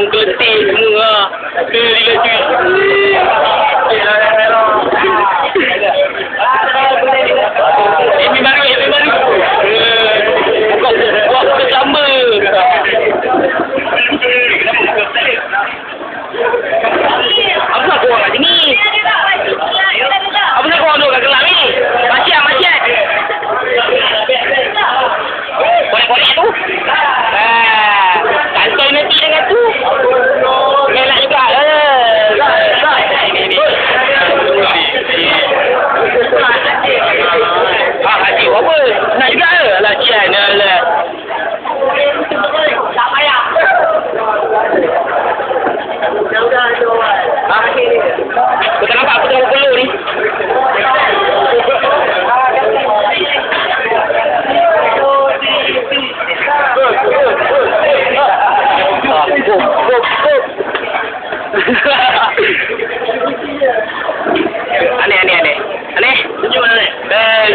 hidung keletih semua. Gila cuy. Ini baru. Buat sama. Apa nak korang kat sini? Apa nak korang duduk kat gelap ni? Masyat. Korek-korek tu. Santai nanti dengan tu. Melak juga. Hati apa? Nak juga ke? Alah, Cian. Alah. Tak payah. Kau tak nampak aku tengah berpeluh ni? Aneh. Senyum mana ni?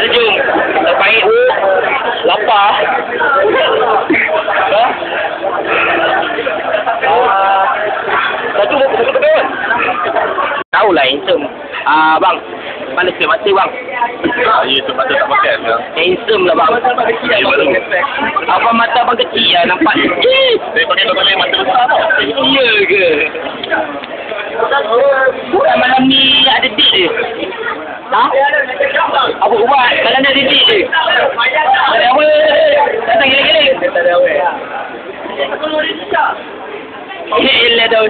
Senyum. Terbaik. Lapar. Satu kedua. Tahulah handsome. Bang. Mana sikit mata bang? Ya, tu mata tak pakai sekarang. Handsome lah bang. Apa mata abang kecil lah nampak. Saya pakai total mata besar tau. Iya ke? Bukan malam ni ada date dia. Ha? Apa kau buat? Malam ni ada date dia. Ada apa? Datang gila-gila. Yelah dah.